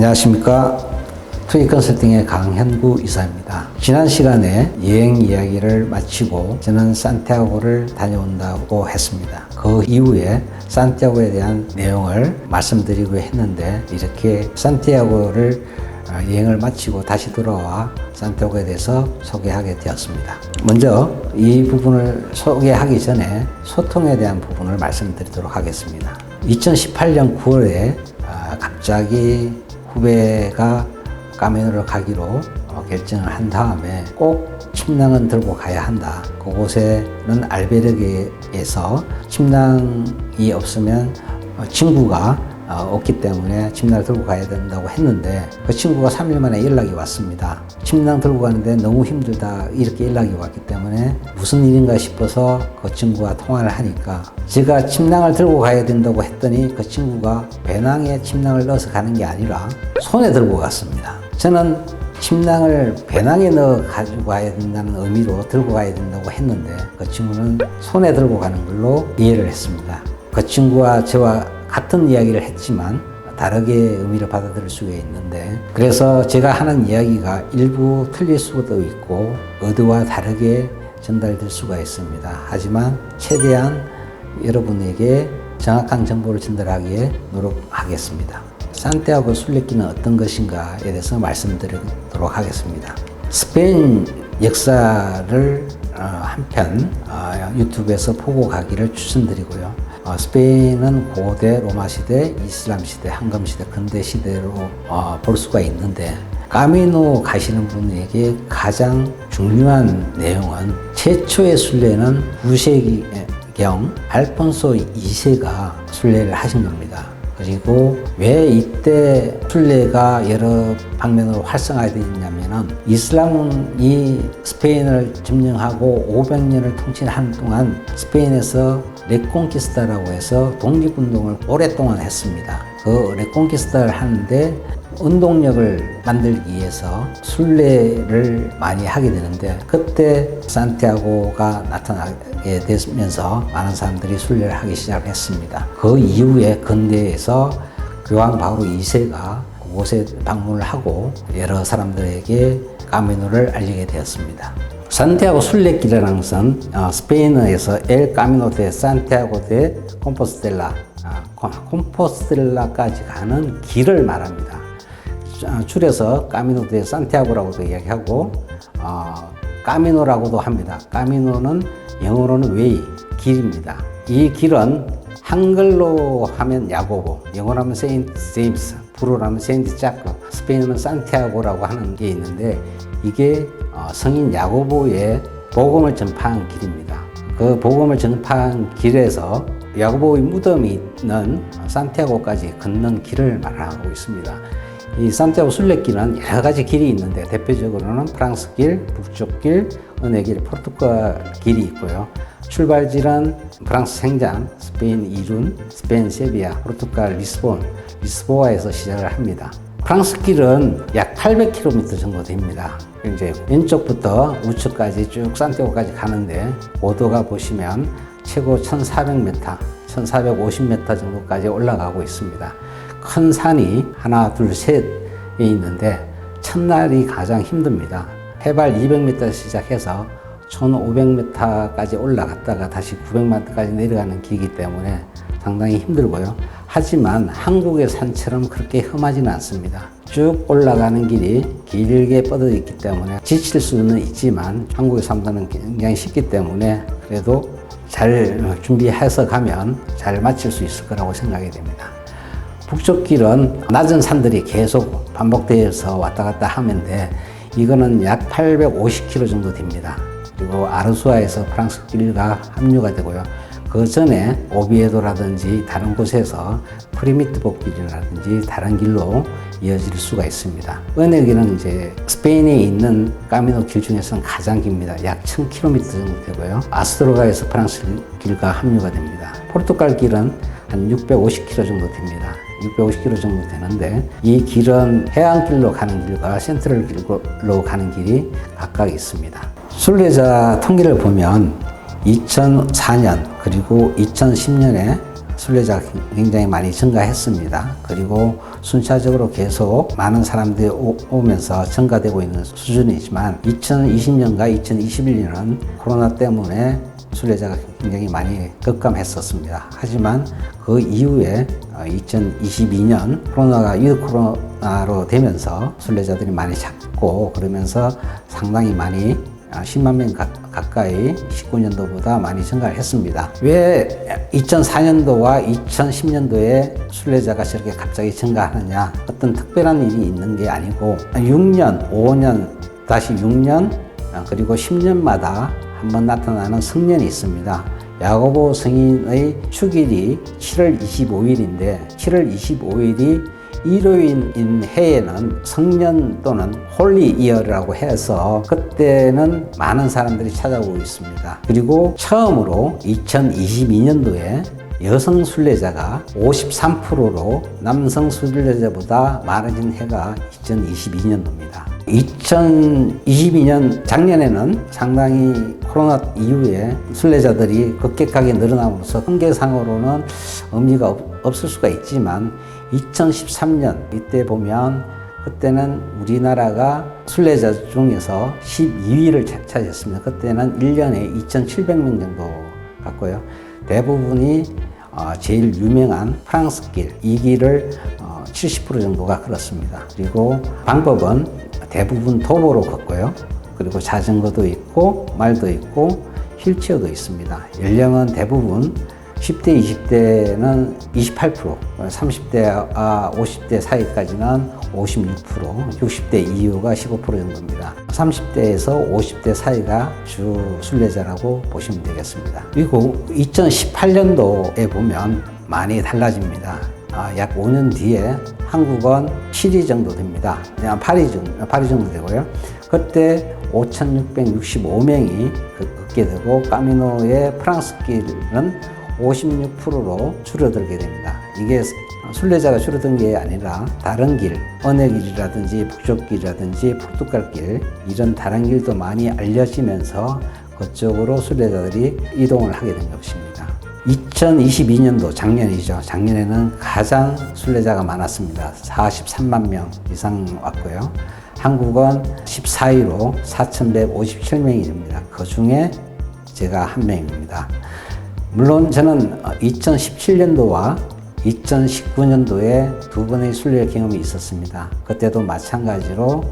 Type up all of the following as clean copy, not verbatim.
안녕하십니까. 투이 컨설팅의 강현구 이사입니다. 지난 시간에 여행 이야기를 마치고 저는 산티아고를 다녀온다고 했습니다. 그 이후에 산티아고에 대한 내용을 말씀드리고 했는데 이렇게 산티아고를 여행을 마치고 다시 돌아와 산티아고에 대해서 소개하게 되었습니다. 먼저 이 부분을 소개하기 전에 소통에 대한 부분을 말씀드리도록 하겠습니다. 2018년 9월에 갑자기 후배가 까메노를 가기로 결정을 한 다음에 꼭 침낭은 들고 가야 한다. 그곳에는 알베르게에서 침낭이 없으면 친구가 없기 때문에 침낭을 들고 가야 된다고 했는데 그 친구가 3일 만에 연락이 왔습니다. 침낭 들고 가는데 너무 힘들다 이렇게 연락이 왔기 때문에 무슨 일인가 싶어서 그 친구와 통화를 하니까 제가 침낭을 들고 가야 된다고 했더니 그 친구가 배낭에 침낭을 넣어서 가는 게 아니라 손에 들고 갔습니다. 저는 침낭을 배낭에 넣어 가지고 가야 된다는 의미로 들고 가야 된다고 했는데 그 친구는 손에 들고 가는 걸로 이해를 했습니다. 그 친구와 저와 같은 이야기를 했지만 다르게 의미를 받아들일 수가 있는데 그래서 제가 하는 이야기가 일부 틀릴 수도 있고 의도와 다르게 전달될 수가 있습니다. 하지만 최대한 여러분에게 정확한 정보를 전달하기에 노력하겠습니다. 산티아고 순례길은 어떤 것인가에 대해서 말씀드리도록 하겠습니다. 스페인 역사를 한편 유튜브에서 보고 가기를 추천드리고요. 스페인은 고대 로마 시대, 이슬람 시대, 황금 시대, 근대 시대로 볼 수가 있는데 까미노 가시는 분에게 가장 중요한 내용은 최초의 순례는 9세기경 알폰소 2세가 순례를 하신 겁니다. 그리고 왜 이때 순례가 여러 방면으로 활성화되었냐면은 이슬람이 스페인을 점령하고 500년을 통치하는 동안 스페인에서 레콘키스타라고 해서 독립운동을 오랫동안 했습니다. 그 레콘키스타를 하는데 운동력을 만들기 위해서 순례를 많이 하게 되는데 그때 산티아고가 나타나게 되면서 많은 사람들이 순례를 하기 시작했습니다. 그 이후에 근대에서 교황 바오로 2세가 그곳에 방문을 하고 여러 사람들에게 까미노를 알리게 되었습니다. 산티아고 순례길이라는 것은 스페인어에서 엘 까미노 데 산티아고 데 콤포스텔라, 콤포스텔라까지 가는 길을 말합니다. 줄여서 까미노 데 산티아고라고도 이야기하고 까미노라고도 합니다. 까미노는 영어로는 웨이, 길입니다. 이 길은 한글로 하면 야고보, 영어로 하면 세인트 제임스, 불어로 하면 세인트 자크, 스페인어는 산티아고라고 하는 게 있는데 이게 성인 야고보의 복음을 전파한 길입니다. 그 복음을 전파한 길에서 야고보의 무덤이 있는 산티아고까지 걷는 길을 말하고 있습니다. 이 산티아고 순례길은 여러 가지 길이 있는데 대표적으로는 프랑스 길, 북쪽 길, 은혜 길, 포르투갈 길이 있고요. 출발지는 프랑스 생장, 스페인 이룬, 스페인 세비야, 포르투갈 리스본, 리스보아에서 시작을 합니다. 프랑스 길은 약 800km 정도 됩니다. 이제 왼쪽부터 우측까지 쭉 산티아고까지 가는데 고도가 보시면 최고 1400m, 1450m 정도까지 올라가고 있습니다. 큰 산이 하나, 둘, 셋에 있는데 첫날이 가장 힘듭니다. 해발 200m 시작해서 1500m까지 올라갔다가 다시 900m까지 내려가는 길이기 때문에 상당히 힘들고요. 하지만 한국의 산처럼 그렇게 험하지는 않습니다. 쭉 올라가는 길이 길게 뻗어 있기 때문에 지칠 수는 있지만 한국의 산보다는 굉장히 쉽기 때문에 그래도 잘 준비해서 가면 잘 마칠 수 있을 거라고 생각이 됩니다. 북쪽 길은 낮은 산들이 계속 반복되어서 왔다 갔다 하는데 이거는 약 850km 정도 됩니다. 그리고 아르수아에서 프랑스 길과 합류가 되고요. 그 전에 오비에도라든지 다른 곳에서 프리미트보 길이라든지 다른 길로 이어질 수가 있습니다. 은혜길은 이제 스페인에 있는 까미노 길 중에서는 가장 깁니다. 약 1000km 정도 되고요. 아스트로가에서 프랑스 길과 합류가 됩니다. 포르투갈 길은 한 650km 정도 됩니다. 650km 정도 되는데 이 길은 해안길로 가는 길과 센트럴 길로 가는 길이 각각 있습니다. 순례자 통계를 보면 2004년 그리고 2010년에 순례자가 굉장히 많이 증가했습니다. 그리고 순차적으로 계속 많은 사람들이 오면서 증가되고 있는 수준이지만 2020년과 2021년은 코로나 때문에 순례자가 굉장히 많이 급감했었습니다. 하지만 그 이후에 2022년 코로나가 위드 코로나로 되면서 순례자들이 많이 작고 그러면서 상당히 많이 10만 명 가까이 19년도보다 많이 증가를 했습니다. 왜 2004년도와 2010년도에 순례자가 저렇게 갑자기 증가하느냐? 어떤 특별한 일이 있는 게 아니고 6년, 5년, 다시 6년, 그리고 10년마다 한번 나타나는 성년이 있습니다. 야고보 성인의 축일이 7월 25일인데 7월 25일이 일요일인 해에는 성년 또는 홀리 이어라고 해서 그때는 많은 사람들이 찾아오고 있습니다. 그리고 처음으로 2022년도에 여성 순례자가 53%로 남성 순례자보다 많아진 해가 2022년도입니다. 2022년 작년에는 상당히 코로나 이후에 순례자들이 급격하게 늘어남으로써 통계상으로는 의미가 없을 수가 있지만 2013년 이때 보면 그때는 우리나라가 순례자 중에서 12위를 차지했습니다. 그때는 1년에 2,700명 정도 갔고요. 대부분이 제일 유명한 프랑스 길, 이 길을 70% 정도가 걸었습니다. 그리고 방법은 대부분 도보로 걷고요. 그리고 자전거도 있고 말도 있고 휠체어도 있습니다. 연령은 대부분 10대, 20대는 28%, 30대와 50대 사이까지는 56%, 60대 이후가 15% 정도입니다. 30대에서 50대 사이가 주 순례자라고 보시면 되겠습니다. 그리고 2018년도에 보면 많이 달라집니다. 약 5년 뒤에 한국은 7위 정도 됩니다. 그냥 8위 정도 되고요. 그때 5,665명이 걷게 되고 까미노의 프랑스 길은 56%로 줄어들게 됩니다. 이게 순례자가 줄어든 게 아니라 다른 길, 언해길이라든지 북쪽길이라든지 포르투갈 길 이런 다른 길도 많이 알려지면서 그쪽으로 순례자들이 이동을 하게 된 것입니다. 2022년도 작년이죠. 작년에는 가장 순례자가 많았습니다. 43만 명 이상 왔고요. 한국은 14위로 4,157명이 됩니다. 그 중에 제가 한 명입니다. 물론 저는 2017년도와 2019년도에 두 번의 순례 경험이 있었습니다. 그때도 마찬가지로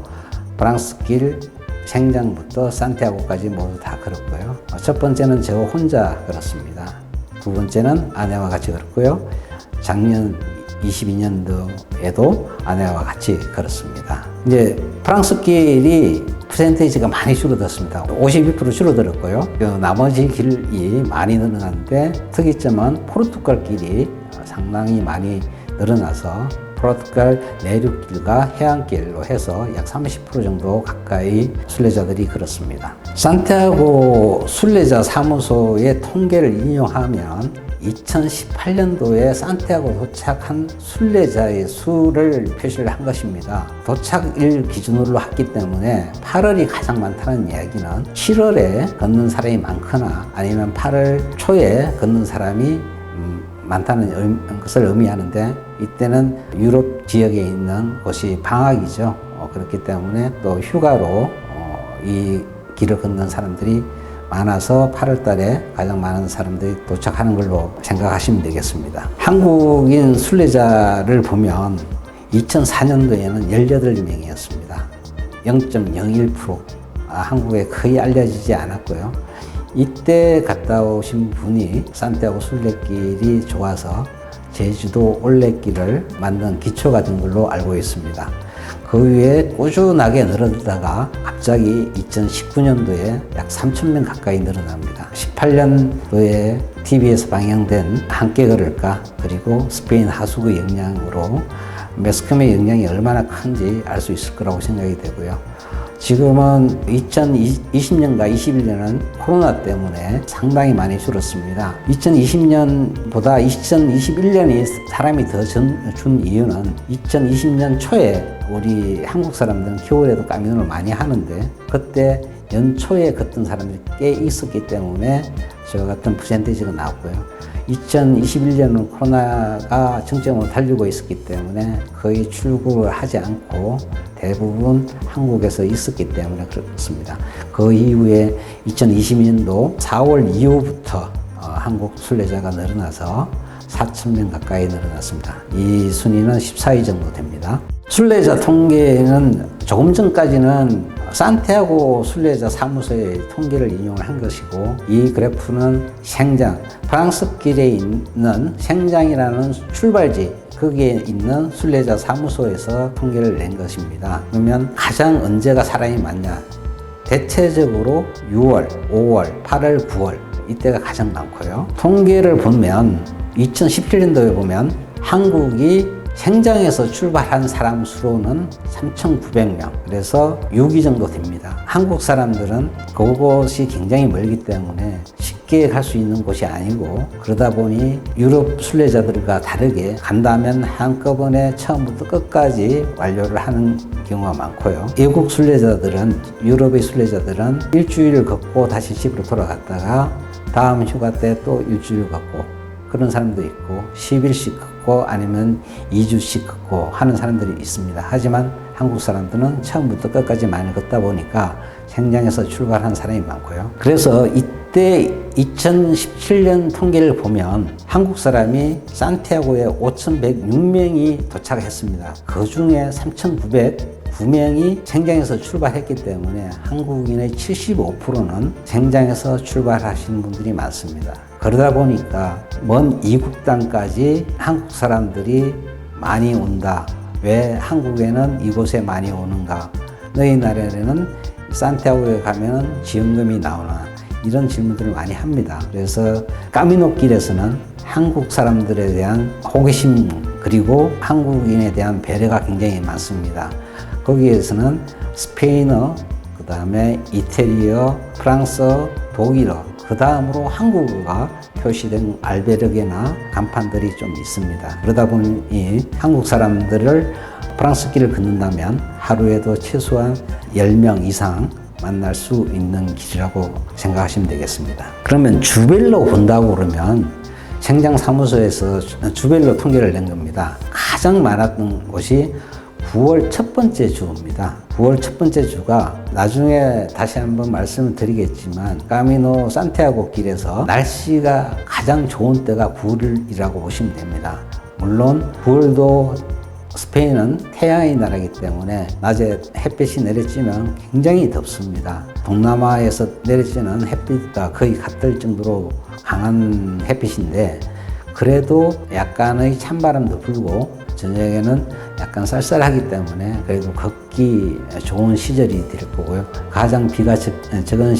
프랑스 길 생장부터 산티아고까지 모두 다 걸었고요. 첫 번째는 저 혼자 걸었습니다. 두 번째는 아내와 같이 걸었고요. 작년 22년도에도 아내와 같이 걸었습니다. 이제 프랑스 길이 퍼센테이지가 많이 줄어들었습니다. 52% 줄어들었고요. 나머지 길이 많이 늘어났는데 특이점은 포르투갈 길이 상당히 많이 늘어나서 포르투갈 내륙길과 해안길로 해서 약 30% 정도 가까이 순례자들이 걸었습니다. 산티아고 순례자 사무소의 통계를 인용하면 2018년도에 산티아고 도착한 순례자의 수를 표시를 한 것입니다. 도착일 기준으로 했기 때문에 8월이 가장 많다는 이야기는 7월에 걷는 사람이 많거나 아니면 8월 초에 걷는 사람이 많다는 것을 의미하는데 이때는 유럽 지역에 있는 곳이 방학이죠. 그렇기 때문에 또 휴가로 이 길을 걷는 사람들이 많아서 8월 달에 가장 많은 사람들이 도착하는 걸로 생각하시면 되겠습니다. 한국인 순례자를 보면 2004년도에는 18명이었습니다. 0.01%. 한국에 거의 알려지지 않았고요. 이때 갔다 오신 분이 산티아고 순례길이 좋아서 제주도 올레길을 만든 기초가 된 걸로 알고 있습니다. 그 후에 꾸준하게 늘어나다가 갑자기 2019년도에 약 3,000명 가까이 늘어납니다. 18년도에 TV에서 방영된 함께 걸을까 그리고 스페인 하수구 영향으로 매스컴의 영향이 얼마나 큰지 알 수 있을 거라고 생각이 되고요. 지금은 2020년과 21년은 코로나 때문에 상당히 많이 줄었습니다. 2020년보다 2021년이 사람이 더 준 이유는 2020년 초에 우리 한국 사람들은 겨울에도 까미노를 많이 하는데 그때 연초에 걷던 사람들이 꽤 있었기 때문에 저 같은 퍼센테이지가 나왔고요. 2021년은 코로나가 정점으로 달리고 있었기 때문에 거의 출국을 하지 않고 대부분 한국에서 있었기 때문에 그렇습니다. 그 이후에 2020년도 4월 이후부터 한국 순례자가 늘어나서 4,000명 가까이 늘어났습니다. 이 순위는 14위 정도 됩니다. 순례자 통계는 조금 전까지는 산티아고 순례자 사무소의 통계를 인용을 한 것이고, 이 그래프는 생장, 프랑스길에 있는 생장이라는 출발지, 거기에 있는 순례자 사무소에서 통계를 낸 것입니다. 그러면 가장 언제가 사람이 많냐? 대체적으로 6월, 5월, 8월, 9월 이때가 가장 많고요. 통계를 보면 2017년도에 보면 한국이 생장에서 출발한 사람 수로는 3,900명, 그래서 6위 정도 됩니다. 한국 사람들은 그곳이 굉장히 멀기 때문에 쉽게 갈 수 있는 곳이 아니고, 그러다 보니 유럽 순례자들과 다르게 간다면 한꺼번에 처음부터 끝까지 완료를 하는 경우가 많고요. 외국 순례자들은, 유럽의 순례자들은 일주일을 걷고 다시 집으로 돌아갔다가 다음 휴가 때 또 일주일 걷고 그런 사람도 있고, 10일씩 걷고 아니면 2주씩 걷고 하는 사람들이 있습니다. 하지만 한국 사람들은 처음부터 끝까지 많이 걷다 보니까 생장에서 출발한 사람이 많고요. 그래서 이때 2017년 통계를 보면 한국 사람이 산티아고에 5,106명이 도착했습니다. 그 중에 3,909명이 생장에서 출발했기 때문에 한국인의 75%는 생장에서 출발하시는 분들이 많습니다. 그러다 보니까 먼 이국 땅까지 한국 사람들이 많이 온다. 왜 한국에는 이곳에 많이 오는가? 너희 나라에는 산티아고에 가면 지원금이 나오나? 이런 질문들을 많이 합니다. 그래서 까미노 길에서는 한국 사람들에 대한 호기심, 그리고 한국인에 대한 배려가 굉장히 많습니다. 거기에서는 스페인어, 그 다음에 이태리어, 프랑스어, 독일어, 그 다음으로 한국어가 표시된 알베르게나 간판들이 좀 있습니다. 그러다 보니 한국 사람들을 프랑스 길을 걷는다면 하루에도 최소한 10명 이상 만날 수 있는 길이라고 생각하시면 되겠습니다. 그러면 주별로 본다고 그러면 생장사무소에서 주별로 통계를 낸 겁니다. 가장 많았던 곳이 9월 첫 번째 주입니다. 9월 첫 번째 주가 나중에 다시 한번 말씀을 드리겠지만 까미노 산티아고 길에서 날씨가 가장 좋은 때가 9월이라고 보시면 됩니다. 물론 9월도 스페인은 태양의 나라이기 때문에 낮에 햇빛이 내리쬐면 굉장히 덥습니다. 동남아에서 내리쬐는 햇빛과 거의 같을 정도로 강한 햇빛인데, 그래도 약간의 찬바람도 불고 저녁에는 약간 쌀쌀하기 때문에 그래도 걷기 좋은 시절이 될 거고요. 가장 비가 적은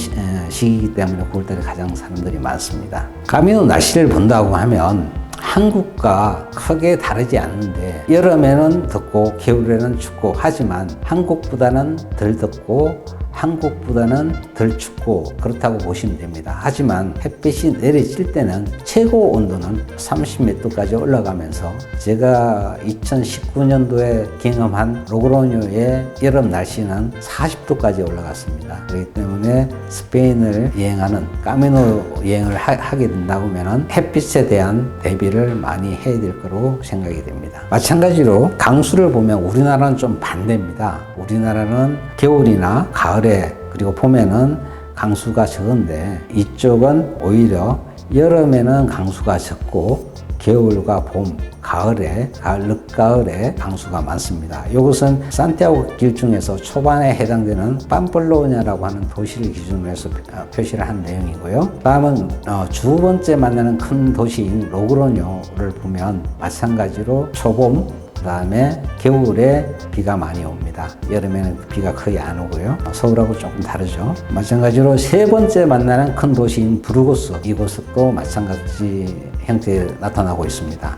시기이기 때문에 9월달에 가장 사람들이 많습니다. 까미노 날씨를 본다고 하면 한국과 크게 다르지 않는데, 여름에는 덥고 겨울에는 춥고, 하지만 한국보다는 덜 덥고 한국보다는 덜 춥고 그렇다고 보시면 됩니다. 하지만 햇빛이 내리칠 때는 최고 온도는 30몇 도까지 올라가면서, 제가 2019년도에 경험한 로그로뇨의 여름 날씨는 40도까지 올라갔습니다. 그렇기 때문에 스페인을 여행하는 까미노 여행을 하게 된다고 하면 햇빛에 대한 대비를 많이 해야 될 거로 생각이 됩니다. 마찬가지로 강수를 보면 우리나라는 좀 반대입니다. 우리나라는 겨울이나 가을에 그리고 봄에는 강수가 적은데, 이쪽은 오히려 여름에는 강수가 적고 겨울과 봄, 가을에, 늦가을에 강수가 많습니다. 이것은 산티아고 길 중에서 초반에 해당되는 팜플로냐라고 하는 도시를 기준으로 해서 표시를 한 내용이고요. 다음은 두 번째 만나는 큰 도시인 로그로뇨를 보면 마찬가지로 초봄, 그 다음에 겨울에 비가 많이 옵니다. 여름에는 비가 거의 안 오고요. 서울하고 조금 다르죠. 마찬가지로 세 번째 만나는 큰 도시인 부르고스, 이곳도 마찬가지 형태에 나타나고 있습니다.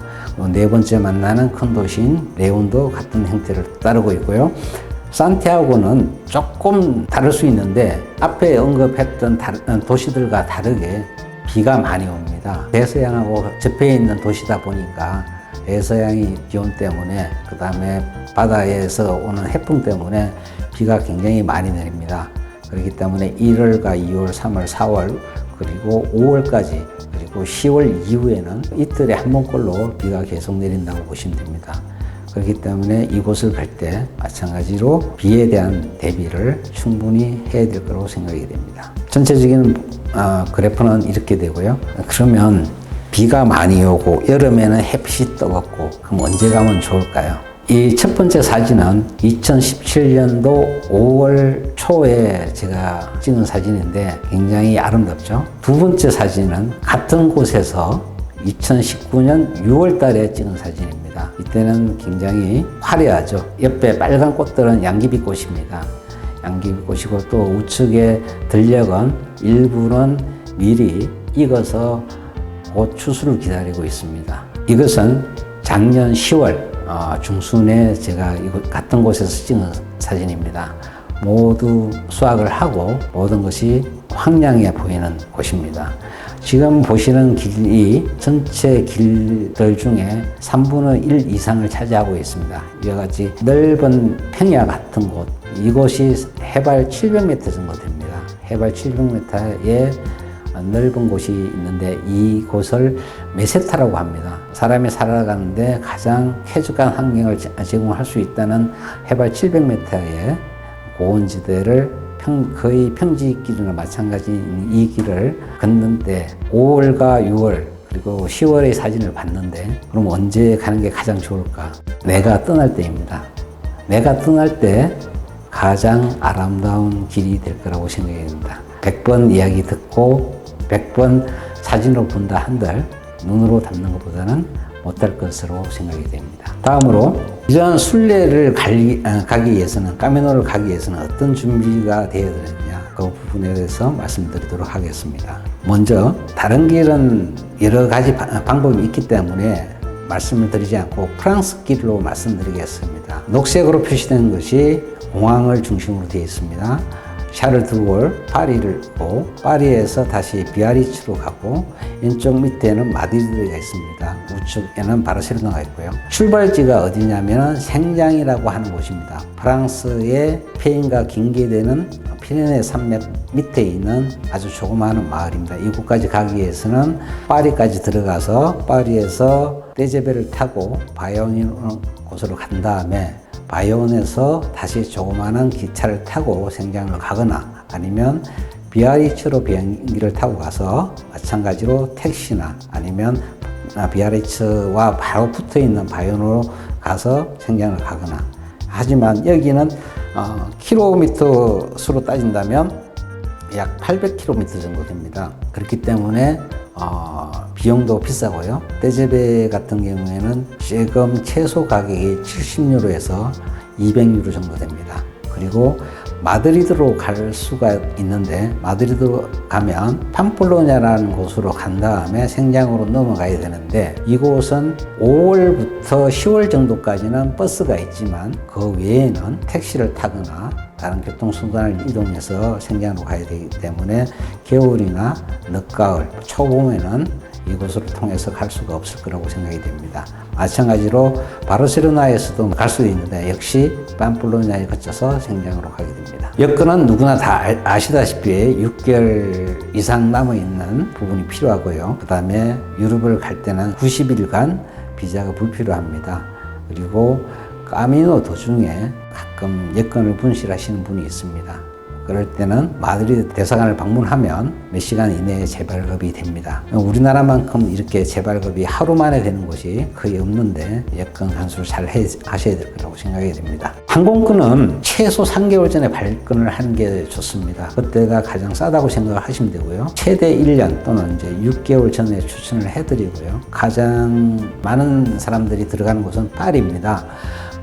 네 번째 만나는 큰 도시인 레온도 같은 형태를 따르고 있고요. 산티아고는 조금 다를 수 있는데 앞에 언급했던 도시들과 다르게 비가 많이 옵니다. 대서양하고 접해 있는 도시다 보니까 대서양의 기온 때문에, 그 다음에 바다에서 오는 해풍 때문에 비가 굉장히 많이 내립니다. 그렇기 때문에 1월과 2월, 3월, 4월 그리고 5월까지, 그리고 10월 이후에는 이틀에 한 번꼴로 비가 계속 내린다고 보시면 됩니다. 그렇기 때문에 이곳을 갈 때 마찬가지로 비에 대한 대비를 충분히 해야 될 거라고 생각이 됩니다. 전체적인 그래프는 이렇게 되고요. 그러면 비가 많이 오고 여름에는 햇빛이 뜨겁고 그럼 언제 가면 좋을까요? 이 첫 번째 사진은 2017년도 5월 초에 제가 찍은 사진인데 굉장히 아름답죠. 두 번째 사진은 같은 곳에서 2019년 6월 달에 찍은 사진입니다. 이때는 굉장히 화려하죠. 옆에 빨간 꽃들은 양귀비꽃입니다. 양귀비꽃이고 또 우측에 들녘은 일부는 미리 익어서 곧 추수를 기다리고 있습니다. 이것은 작년 10월 중순에 제가 이곳 같은 곳에서 찍은 사진입니다. 모두 수확을 하고 모든 것이 황량해 보이는 곳입니다. 지금 보시는 길이 전체 길들 중에 3분의 1 이상을 차지하고 있습니다. 이와 같이 넓은 평야 같은 곳, 이곳이 해발 700m 정도 됩니다. 해발 700m의 넓은 곳이 있는데 이곳을 메세타라고 합니다. 사람이 살아가는데 가장 쾌적한 환경을 제공할 수 있다는 해발 700m의 고원지대를 거의 평지길이나 마찬가지인 이 길을 걷는데 5월과 6월 그리고 10월의 사진을 봤는데 그럼 언제 가는 게 가장 좋을까? 내가 떠날 때입니다. 내가 떠날 때 가장 아름다운 길이 될 거라고 생각이 됩니다. 100번 이야기 듣고 100번 사진으로 본다 한들 눈으로 담는 것보다는 못할 것으로 생각이 됩니다. 다음으로 이러한 순례를 가기 위해서는 까메노를 가기 위해서는 어떤 준비가 되어야 되느냐 그 부분에 대해서 말씀드리도록 하겠습니다. 먼저 다른 길은 여러 가지 방법이 있기 때문에 말씀을 드리지 않고 프랑스 길로 말씀드리겠습니다. 녹색으로 표시된 것이 공항을 중심으로 되어 있습니다. 샤를드골, 파리를 오고 파리에서 다시 비아리츠로 가고 왼쪽 밑에는 마드리드가 있습니다. 우측에는 바르셀로나가 있고요. 출발지가 어디냐면 생장이라고 하는 곳입니다. 프랑스의 스페인과 경계되는 피레네 산맥 밑에 있는 아주 조그마한 마을입니다. 이곳까지 가기 위해서는 파리까지 들어가서 파리에서 떼제베를 타고 바이오닌 곳으로 간 다음에 바이온에서 다시 조그마한 기차를 타고 생장을 가거나 아니면 비아리츠로 비행기를 타고 가서 마찬가지로 택시나 아니면 비아리츠와 바로 붙어 있는 바이온으로 가서 생장을 가거나 하지만 여기는 킬로미터 수로 따진다면 약 800km 정도 됩니다. 그렇기 때문에 비용도 비싸고요. 떼제베 같은 경우에는 지금 최소 가격이 70유로에서 200유로 정도 됩니다. 그리고 마드리드로 갈 수가 있는데 마드리드 가면 팜플로냐라는 곳으로 간 다음에 생장으로 넘어가야 되는데 이곳은 5월부터 10월 정도까지는 버스가 있지만 그 외에는 택시를 타거나 다른 교통수단을 이동해서 생장으로 가야 되기 때문에 겨울이나 늦가을, 초봄에는 이곳으로 통해서 갈 수가 없을 거라고 생각이 됩니다. 마찬가지로 바르셀로나에서도 갈 수도 있는데 역시 팜플로냐에 거쳐서 생장으로 가게 됩니다. 여건은 누구나 다 아시다시피 6개월 이상 남아있는 부분이 필요하고요. 그 다음에 유럽을 갈 때는 90일간 비자가 불필요합니다. 그리고 까미노 도중에 가끔 여권을 분실하시는 분이 있습니다. 그럴 때는 마드리드 대사관을 방문하면 몇 시간 이내에 재발급이 됩니다. 우리나라만큼 이렇게 재발급이 하루 만에 되는 곳이 거의 없는데 여권 환수를 잘 하셔야 될 거라고 생각이 됩니다. 항공권은 최소 3개월 전에 발권을 하는 게 좋습니다. 그때가 가장 싸다고 생각을 하시면 되고요. 최대 1년 또는 이제 6개월 전에 추천을 해드리고요. 가장 많은 사람들이 들어가는 곳은 파리입니다.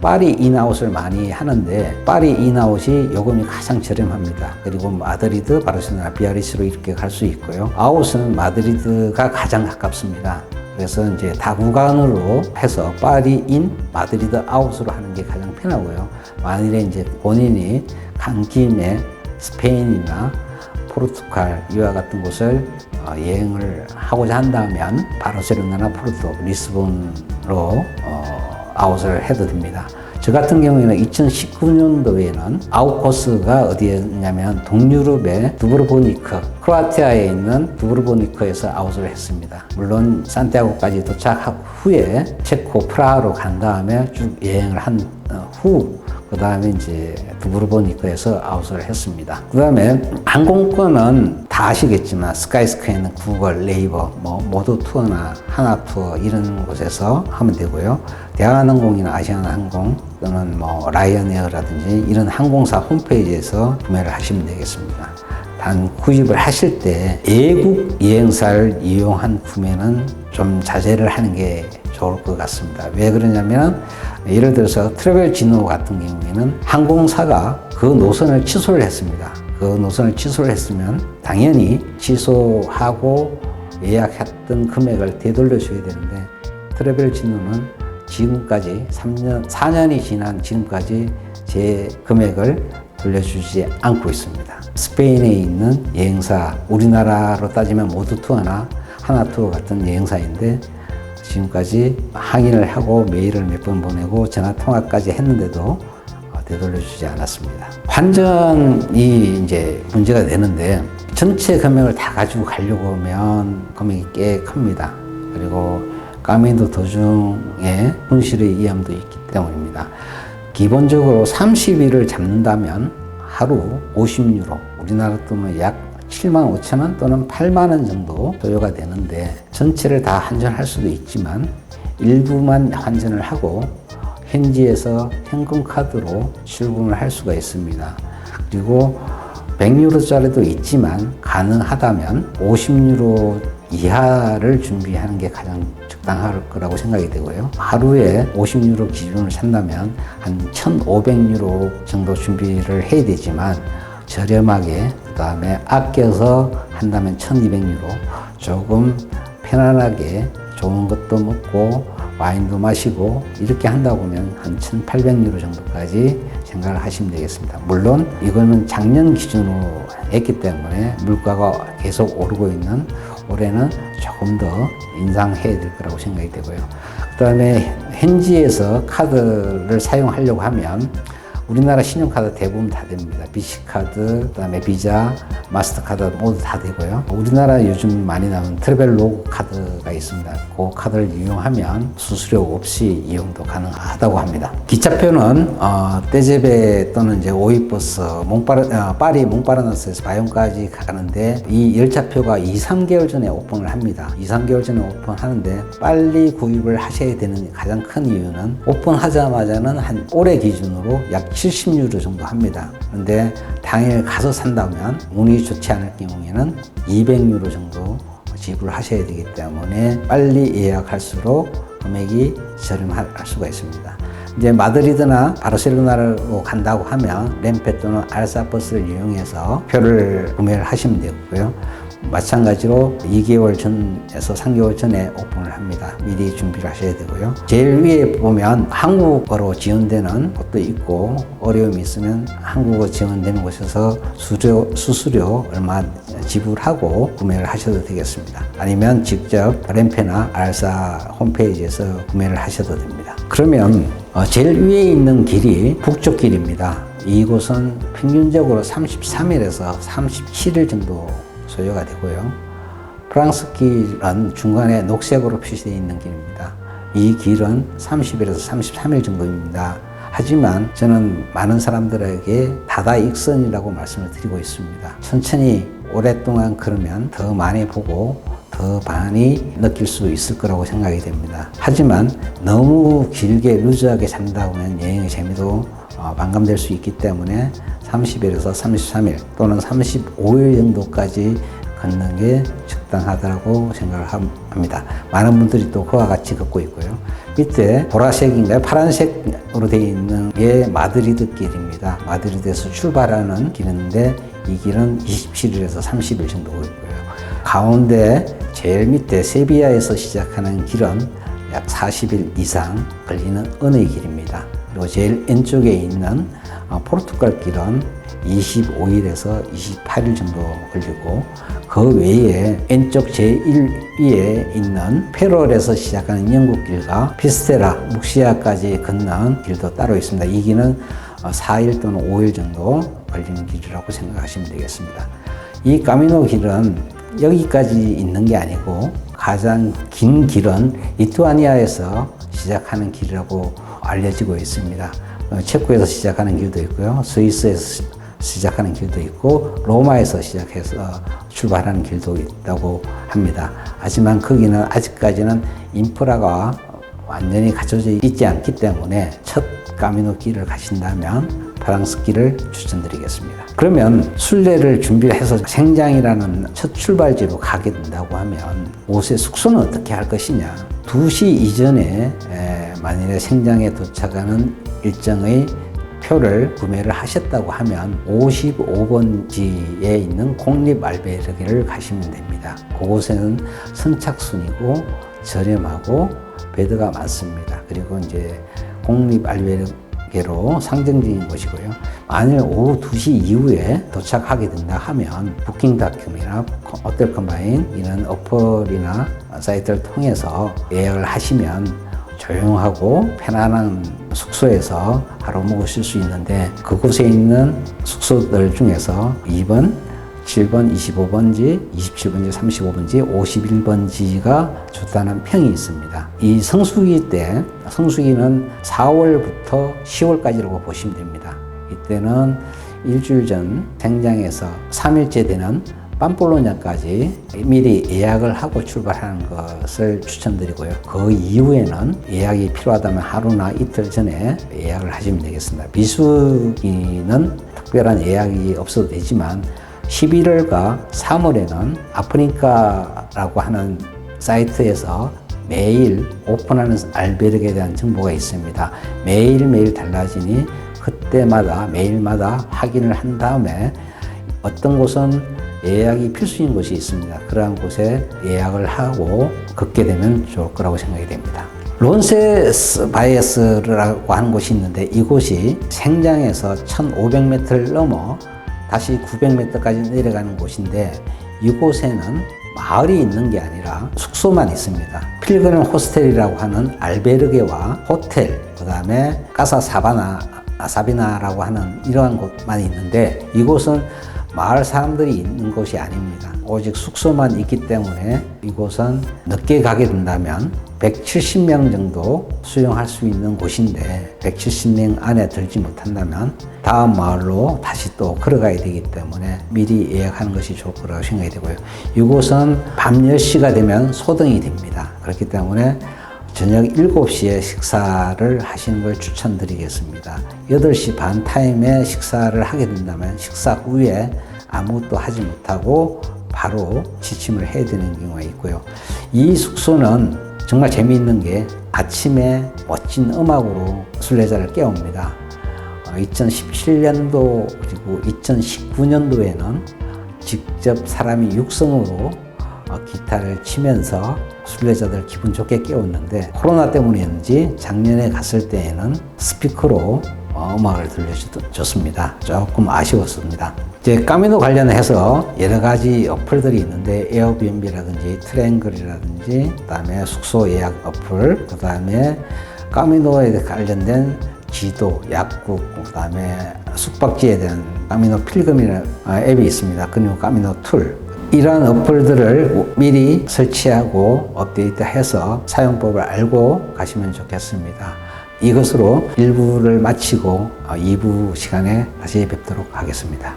파리 인아웃을 많이 하는데 파리 인아웃이 요금이 가장 저렴합니다. 그리고 마드리드, 바르셀로나, 비아리츠로 이렇게 갈 수 있고요. 아웃은 마드리드가 가장 가깝습니다. 그래서 이제 다구간으로 해서 파리 인, 마드리드 아웃으로 하는 게 가장 편하고요. 만일에 이제 본인이 간 김에 스페인이나 포르투갈 이와 같은 곳을 여행을 하고자 한다면 바르셀로나나 포르투, 리스본으로 아웃을 해도 됩니다. 저 같은 경우에는 2019년도에는 아웃 코스가 어디였냐면 동유럽의 두브로보니크, 크로아티아에 있는 두브로보니크에서 아웃을 했습니다. 물론 산티아고까지 도착한 후에 체코 프라하로 간 다음에 쭉 여행을 한 후 그 다음에 이제 두브로보니크에서 아웃을 했습니다. 그 다음에 항공권은 다 아시겠지만 스카이스카이는 구글, 네이버, 모두 투어나 하나 투어 이런 곳에서 하면 되고요. 대한항공이나 아시아나항공 또는 라이언에어라든지 이런 항공사 홈페이지에서 구매를 하시면 되겠습니다. 단 구입을 하실 때 외국 여행사를 이용한 구매는 좀 자제를 하는 게 좋을 것 같습니다. 왜 그러냐면 예를 들어서 트래블 지노 같은 경우에는 항공사가 그 노선을 취소를 했습니다. 그 노선을 취소를 했으면 당연히 취소하고 예약했던 금액을 되돌려줘야 되는데 트래블 지노는 지금까지 4년이 지난 지금까지 제 금액을 돌려주지 않고 있습니다. 스페인에 있는 여행사, 우리나라로 따지면 모두 투어나 하나 투어 같은 여행사인데 지금까지 항의를 하고 메일을 몇 번 보내고 전화 통화까지 했는데도 되돌려주지 않았습니다. 환전이 이제 문제가 되는데 전체 금액을 다 가지고 가려고 하면 금액이 꽤 큽니다. 그리고 가미도 도중에 분실의 위험도 있기 때문입니다. 기본적으로 30일을 잡는다면 하루 50유로, 우리나라 돈은 약 7만 5천 원 또는 8만 원 정도 소요가 되는데 전체를 다 환전할 수도 있지만 일부만 환전을 하고 현지에서 현금 카드로 출금을 할 수가 있습니다. 그리고 100유로짜리도 있지만 가능하다면 50유로 이하를 준비하는 게 가장 적당할 거라고 생각이 되고요. 하루에 50유로 기준을 산다면 한 1,500유로 정도 준비를 해야 되지만 저렴하게 그 다음에 아껴서 한다면 1,200유로 조금 편안하게 좋은 것도 먹고 와인도 마시고 이렇게 한다고 하면 한 1,800유로 정도까지 생각을 하시면 되겠습니다. 물론 이거는 작년 기준으로 했기 때문에 물가가 계속 오르고 있는 올해는 조금 더 인상해야 될 거라고 생각이 되고요. 그 다음에 현지에서 카드를 사용하려고 하면 우리나라 신용카드 대부분 다 됩니다. BC카드, 그 다음에 비자, 마스터카드 모두 다 되고요. 우리나라 요즘 많이 나오는 트래벨로그 카드가 있습니다. 그 카드를 이용하면 수수료 없이 이용도 가능하다고 합니다. 기차표는 떼제베 또는 이제 오이버스, 파리 몽파르나스에서 바이온까지 가는데 이 열차표가 2-3개월 전에 오픈을 합니다. 2-3개월 전에 오픈하는데 빨리 구입을 하셔야 되는 가장 큰 이유는 오픈하자마자는 한 올해 기준으로 약 70유로 정도 합니다. 그런데 당일 가서 산다면 운이 좋지 않을 경우에는 200유로 정도 지불을 하셔야 되기 때문에 빨리 예약할수록 금액이 저렴할 수가 있습니다. 이제 마드리드나 바르셀로나로 간다고 하면 렌페 또는 알사버스를 이용해서 표를 구매를 하시면 되고요. 마찬가지로 2개월 전에서 3개월 전에 오픈을 합니다. 미리 준비를 하셔야 되고요. 제일 위에 보면 한국어로 지원되는 곳도 있고 어려움이 있으면 한국어 지원되는 곳에서 수수료 얼마 지불하고 구매를 하셔도 되겠습니다. 아니면 직접 렌페나 알사 홈페이지에서 구매를 하셔도 됩니다. 그러면 제일 위에 있는 길이 북쪽 길입니다. 이곳은 평균적으로 33일에서 37일 정도 소요가 되고요. 프랑스 길은 중간에 녹색으로 표시되어 있는 길입니다. 이 길은 30일에서 33일 정도입니다. 하지만 저는 많은 사람들에게 다다익선이라고 말씀을 드리고 있습니다. 천천히 오랫동안 걸으면 더 많이 보고 더 많이 느낄 수 있을 거라고 생각이 됩니다. 하지만 너무 길게 루즈하게 산다고 하면 여행의 재미도 반감될 수 있기 때문에 30일에서 33일 또는 35일 정도까지 걷는 게 적당하다고 생각을 합니다. 많은 분들이 또 그와 같이 걷고 있고요. 밑에 보라색인가요? 파란색으로 되어 있는 게 마드리드 길입니다. 마드리드에서 출발하는 길인데 이 길은 27일에서 30일 정도 걸고요. 가운데 제일 밑에 세비야에서 시작하는 길은 약 40일 이상 걸리는 은의 길입니다. 그리고 제일 왼쪽에 있는 포르투갈 길은 25일에서 28일 정도 걸리고, 그 외에 왼쪽 제1위에 있는 페롤에서 시작하는 영국 길과 피스테라, 묵시아까지 걷는 길도 따로 있습니다. 이 길은 4일 또는 5일 정도 걸리는 길이라고 생각하시면 되겠습니다. 이 까미노 길은 여기까지 있는 게 아니고 가장 긴 길은 리투아니아에서 시작하는 길이라고 알려지고 있습니다. 체코에서 시작하는 길도 있고요, 스위스에서 시작하는 길도 있고, 로마에서 시작해서 출발하는 길도 있다고 합니다. 하지만 거기는 아직까지는 인프라가 완전히 갖춰져 있지 않기 때문에 첫 까미노 길을 가신다면 프랑스 길을 추천드리겠습니다. 그러면 순례를 준비해서 생장이라는 첫 출발지로 가게 된다고 하면 옷의 숙소는 어떻게 할 것이냐. 2시 이전에 만일에 생장에 도착하는 일정의 표를 구매를 하셨다고 하면 55번지에 있는 공립 알베르게를 가시면 됩니다. 그곳에는 선착순이고 저렴하고 베드가 많습니다. 그리고 이제 공립 알베르게로 상징적인 곳이고요. 만일 오후 2시 이후에 도착하게 된다 하면 부킹닷컴이나 호텔 컴바인 이런 어플이나 사이트를 통해서 예약을 하시면 조용하고 편안한 숙소에서 하루 묵으실 수 있는데, 그곳에 있는 숙소들 중에서 2번, 7번, 25번지, 27번지, 35번지, 51번지가 좋다는 평이 있습니다. 이 성수기 때, 성수기는 4월부터 10월까지라고 보시면 됩니다. 이때는 일주일 전 생장에서 3일째 되는 팜플로냐까지 미리 예약을 하고 출발하는 것을 추천드리고요. 그 이후에는 예약이 필요하다면 하루나 이틀 전에 예약을 하시면 되겠습니다. 비수기는 특별한 예약이 없어도 되지만 11월과 3월에는 아프리카라고 하는 사이트에서 매일 오픈하는 알베르게에 대한 정보가 있습니다. 매일매일 달라지니 그때마다 매일마다 확인을 한 다음에 어떤 곳은 예약이 필수인 곳이 있습니다. 그러한 곳에 예약을 하고 걷게 되면 좋을 거라고 생각이 됩니다. 론세스바이에스라고 하는 곳이 있는데, 이곳이 생장에서 1500m를 넘어 다시 900m까지 내려가는 곳인데, 이곳에는 마을이 있는 게 아니라 숙소만 있습니다. 필그림 호스텔이라고 하는 알베르게와 호텔, 그 다음에 까사 사비나라고 하는 이러한 곳만 있는데, 이곳은 마을 사람들이 있는 곳이 아닙니다. 오직 숙소만 있기 때문에 이곳은 늦게 가게 된다면 170명 정도 수용할 수 있는 곳인데, 170명 안에 들지 못한다면 다음 마을로 다시 또 걸어가야 되기 때문에 미리 예약하는 것이 좋을 거라고 생각이 되고요. 이곳은 밤 10시가 되면 소등이 됩니다. 그렇기 때문에 저녁 7시에 식사를 하시는 걸 추천드리겠습니다. 8시 반 타임에 식사를 하게 된다면 식사 후에 아무것도 하지 못하고 바로 지침을 해야 되는 경우가 있고요. 이 숙소는 정말 재미있는 게 아침에 멋진 음악으로 순례자를 깨웁니다. 2017년도 그리고 2019년도에는 직접 사람이 육성으로 기타를 치면서 순례자들 기분 좋게 깨웠는데, 코로나 때문인지 작년에 갔을 때에는 스피커로 음악을 들려줬습니다. 조금 아쉬웠습니다. 이제 까미노 관련해서 여러 가지 어플들이 있는데, 에어비앤비라든지 트라이앵글이라든지, 그 다음에 숙소 예약 어플, 그 다음에 까미노에 관련된 지도, 약국, 그 다음에 숙박지에 대한 까미노 필금이라는 앱이 있습니다. 그리고 까미노 툴. 이러한 어플들을 미리 설치하고 업데이트해서 사용법을 알고 가시면 좋겠습니다. 이것으로 1부를 마치고 2부 시간에 다시 뵙도록 하겠습니다.